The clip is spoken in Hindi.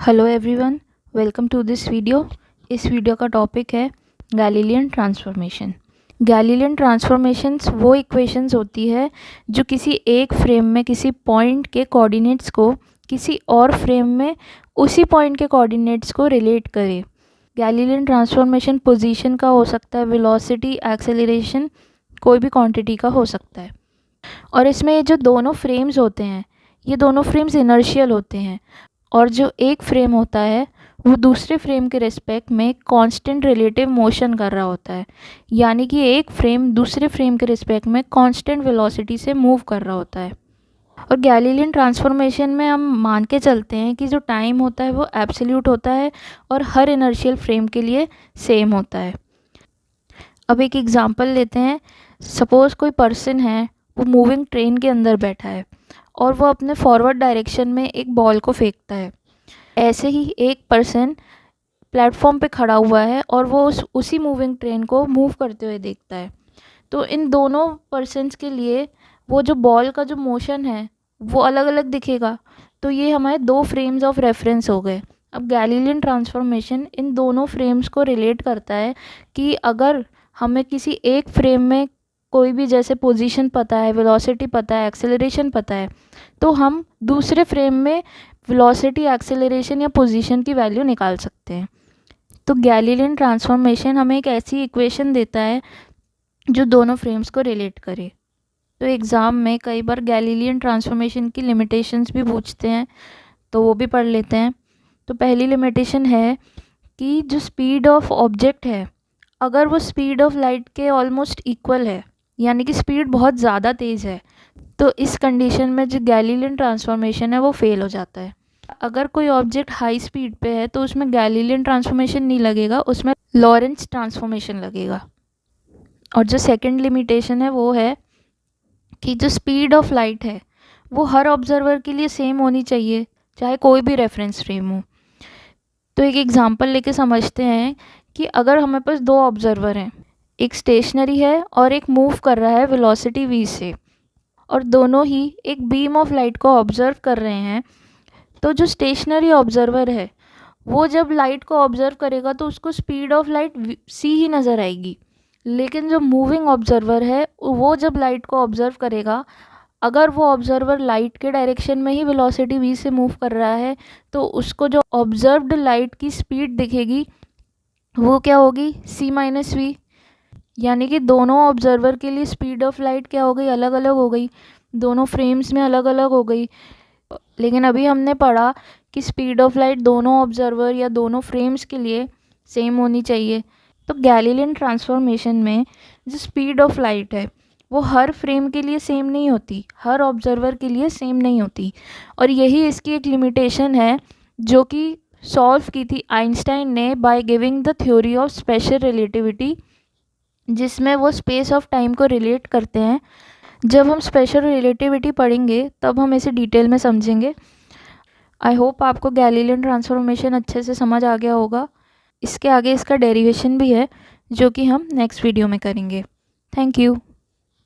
Hello everyone, welcome to this video. इस वीडियो का टॉपिक है गैलीलियन ट्रांसफॉर्मेशन। गैलीलियन ट्रांसफॉर्मेशंस वो इक्वेशंस होती है जो किसी एक फ्रेम में किसी पॉइंट के कोऑर्डिनेट्स को किसी और फ्रेम में उसी पॉइंट के कोऑर्डिनेट्स को रिलेट करे। गैलीलियन ट्रांसफॉर्मेशन पोजीशन का हो सकता है, वेलोसिटी, एक्सेलरेशन, कोई भी क्वांटिटी का हो सकता है। और इसमें ये जो दोनों फ्रेम्स होते हैं, ये दोनों फ्रेम्स इनर्शियल होते हैं और जो एक फ्रेम होता है वो दूसरे फ्रेम के रिस्पेक्ट में कांस्टेंट रिलेटिव मोशन कर रहा होता है, यानी कि एक फ्रेम दूसरे फ्रेम के रिस्पेक्ट में कांस्टेंट वेलोसिटी से मूव कर रहा होता है। और गैलीलियन ट्रांसफॉर्मेशन में हम मान के चलते हैं कि जो टाइम होता है वो एब्सोल्यूट होता है और हर इनर्शियल फ्रेम के लिए सेम होता है। अब एक एग्जांपल लेते हैं। सपोज़ कोई पर्सन है, वो मूविंग ट्रेन के अंदर बैठा है और वो अपने फॉरवर्ड डायरेक्शन में एक बॉल को फेंकता है। ऐसे ही एक पर्सन प्लेटफॉर्म पे खड़ा हुआ है और वो उसी मूविंग ट्रेन को मूव करते हुए देखता है। तो इन दोनों पर्सन्स के लिए वो जो बॉल का जो मोशन है वो अलग अलग दिखेगा। तो ये हमारे दो फ्रेम्स ऑफ रेफरेंस हो गए। अब गैलीलियन ट्रांसफॉर्मेशन इन दोनों फ्रेम्स को रिलेट करता है कि अगर हमें किसी एक फ्रेम में कोई भी जैसे पोजीशन पता है, वेलोसिटी पता है, एक्सेलरेशन पता है, तो हम दूसरे फ्रेम में वेलोसिटी, एक्सेलरेशन या पोजीशन की वैल्यू निकाल सकते हैं। तो गैलीलियन ट्रांसफॉर्मेशन हमें एक ऐसी इक्वेशन देता है जो दोनों फ्रेम्स को रिलेट करे। तो एग्ज़ाम में कई बार गैलीलियन ट्रांसफॉर्मेशन की लिमिटेशंस भी पूछते हैं, तो वो भी पढ़ लेते हैं। तो पहली लिमिटेशन है कि जो स्पीड ऑफ ऑब्जेक्ट है, अगर वो स्पीड ऑफ लाइट के ऑलमोस्ट इक्वल है, यानी कि स्पीड बहुत ज़्यादा तेज़ है, तो इस कंडीशन में जो गैलीलियन ट्रांसफॉर्मेशन है वो फेल हो जाता है। अगर कोई ऑब्जेक्ट हाई स्पीड पे है तो उसमें गैलीलियन ट्रांसफॉर्मेशन नहीं लगेगा, उसमें लॉरेंट्ज ट्रांसफॉर्मेशन लगेगा। और जो सेकंड लिमिटेशन है वो है कि जो स्पीड ऑफ लाइट है वो हर ऑब्जर्वर के लिए सेम होनी चाहिए, चाहे कोई भी रेफरेंस फ्रेम हो। तो एक एग्जांपल लेके समझते हैं कि अगर हमें पास दो ऑब्जर्वर हैं, एक स्टेशनरी है और एक मूव कर रहा है वेलोसिटी v से, और दोनों ही एक बीम ऑफ लाइट को ऑब्जर्व कर रहे हैं, तो जो स्टेशनरी ऑब्जर्वर है वो जब लाइट को ऑब्जर्व करेगा तो उसको स्पीड ऑफ लाइट c ही नज़र आएगी। लेकिन जो मूविंग ऑब्जर्वर है वो जब लाइट को ऑब्जर्व करेगा, अगर वो ऑब्जर्वर लाइट के डायरेक्शन में ही वेलोसिटी v से मूव कर रहा है, तो उसको जो ऑब्जर्व्ड लाइट की स्पीड दिखेगी वो क्या होगी, c माइनस वी। यानी कि दोनों ऑब्जर्वर के लिए स्पीड ऑफ लाइट क्या हो गई, अलग अलग हो गई, दोनों फ्रेम्स में अलग अलग हो गई। लेकिन अभी हमने पढ़ा कि स्पीड ऑफ लाइट दोनों ऑब्जर्वर या दोनों फ्रेम्स के लिए सेम होनी चाहिए। तो गैलीलियन ट्रांसफॉर्मेशन में जो स्पीड ऑफ लाइट है वो हर फ्रेम के लिए सेम नहीं होती, हर ऑब्जर्वर के लिए सेम नहीं होती। और यही इसकी एक लिमिटेशन है जो कि सॉल्व की थी आइंस्टाइन ने by giving the theory of special relativity, जिसमें वो स्पेस ऑफ टाइम को रिलेट करते हैं। जब हम स्पेशल रिलेटिविटी पढ़ेंगे तब हम इसे डिटेल में समझेंगे। आई होप आपको गैलीलियन ट्रांसफॉर्मेशन अच्छे से समझ आ गया होगा। इसके आगे इसका डेरिवेशन भी है जो कि हम नेक्स्ट वीडियो में करेंगे। Thank you.